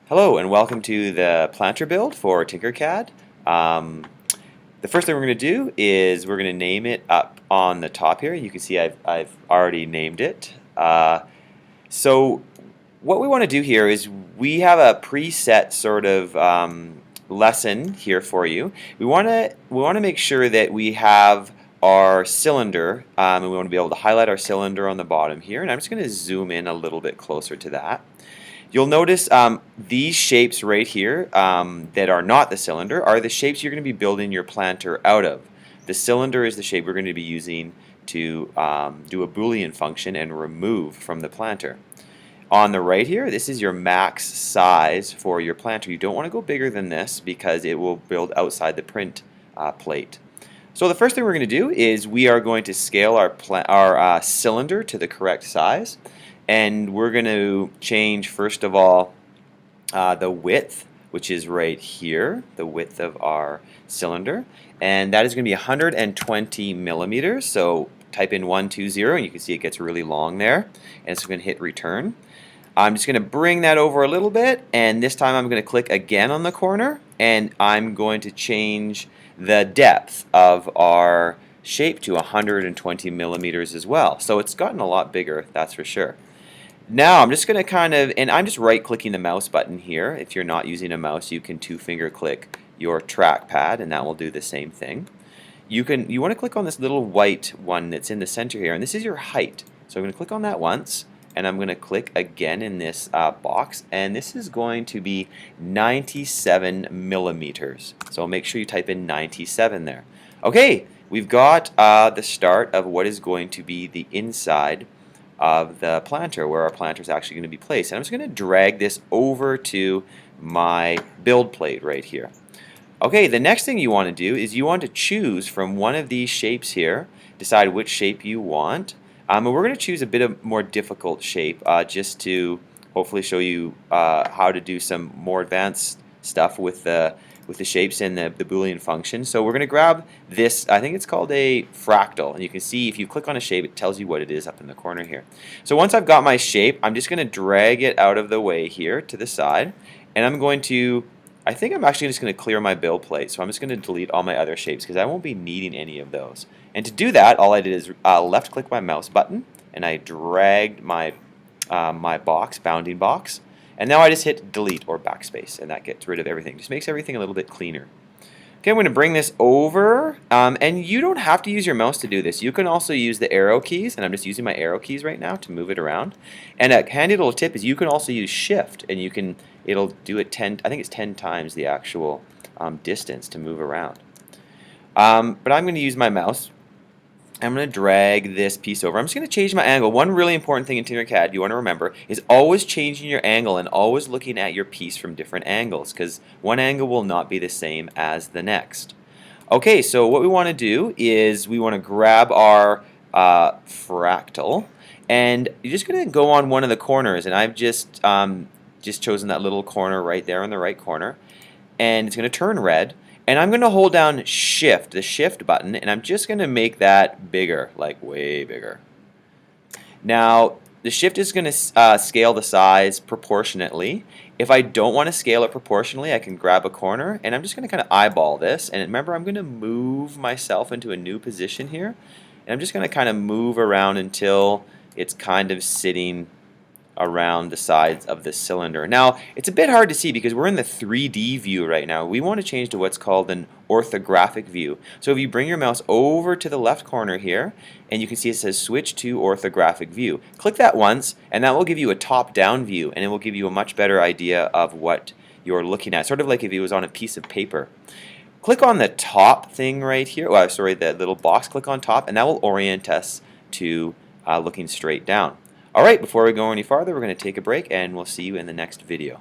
Hello and welcome to the planter build for Tinkercad. The first thing we're going to do is we're going to name it up on the top here. You can see I've already named it. So what we want to do here is we have a preset sort of lesson here for you. We want to make sure that we have our cylinder, and we want to be able to highlight our cylinder on the bottom here. And I'm just going to zoom in a little bit closer to that. You'll notice these shapes right here that are not the cylinder are the shapes you're going to be building your planter out of. The cylinder is the shape we're going to be using to do a Boolean function and remove from the planter. On the right here, this is your max size for your planter. You don't want to go bigger than this because it will build outside the print plate. So the first thing we're going to do is we are going to scale our cylinder to the correct size. And we're going to change, first of all, the width, which is right here, the width of our cylinder. And that is going to be 120 millimeters. So type in 120, and you can see it gets really long there. And it's going to hit return. I'm just going to bring that over a little bit, and this time I'm going to click again on the corner, and I'm going to change the depth of our shape to 120 millimeters as well. So it's gotten a lot bigger, that's for sure. Now I'm just going to and I'm just right clicking the mouse button here. If you're not using a mouse, you can two-finger click your trackpad and that will do the same thing. You want to click on this little white one that's in the center here, and this is your height. So I'm going to click on that once, and I'm going to click again in this box, and this is going to be 97 millimeters. So make sure you type in 97 there. Okay, we've got the start of what is going to be the inside of the planter, where our planter is actually going to be placed. And I'm just going to drag this over to my build plate right here. Okay, the next thing you want to do is you want to choose from one of these shapes here, decide which shape you want. And we're going to choose a bit of more difficult shape just to hopefully show you how to do some more advanced stuff with the shapes and the Boolean function. So we're going to grab this, I think it's called a fractal, and you can see if you click on a shape it tells you what it is up in the corner here. So once I've got my shape, I'm just going to drag it out of the way here to the side, and I think I'm actually just going to clear my build plate, so I'm just going to delete all my other shapes because I won't be needing any of those. And to do that, all I did is left click my mouse button, and I dragged my bounding box. And now I just hit delete or backspace, and that gets rid of everything. Just makes everything a little bit cleaner. Okay, I'm going to bring this over, and you don't have to use your mouse to do this. You can also use the arrow keys, and I'm just using my arrow keys right now to move it around. And a handy little tip is you can also use shift, and it'll do it 10, I think it's 10 times the actual distance to move around. But I'm going to use my mouse. I'm going to drag this piece over. I'm just going to change my angle. One really important thing in Tinkercad you want to remember is always changing your angle and always looking at your piece from different angles, because one angle will not be the same as the next. Okay, so what we want to do is we want to grab our fractal, and you're just going to go on one of the corners, and I've just chosen that little corner right there in the right corner, and it's going to turn red. And I'm going to hold down Shift, the Shift button, and I'm just going to make that bigger, like way bigger. Now, the Shift is going to scale the size proportionately. If I don't want to scale it proportionally, I can grab a corner, and I'm just going to kind of eyeball this. And remember, I'm going to move myself into a new position here. And I'm just going to kind of move around until it's kind of sitting around the sides of the cylinder. Now, it's a bit hard to see because we're in the 3D view right now. We want to change to what's called an orthographic view. So if you bring your mouse over to the left corner here, and you can see it says switch to orthographic view. Click that once, and that will give you a top-down view, and it will give you a much better idea of what you're looking at, sort of like if it was on a piece of paper. Click on the top thing right here, the little box, click on top, and that will orient us to looking straight down. Alright, before we go any farther, we're going to take a break, and we'll see you in the next video.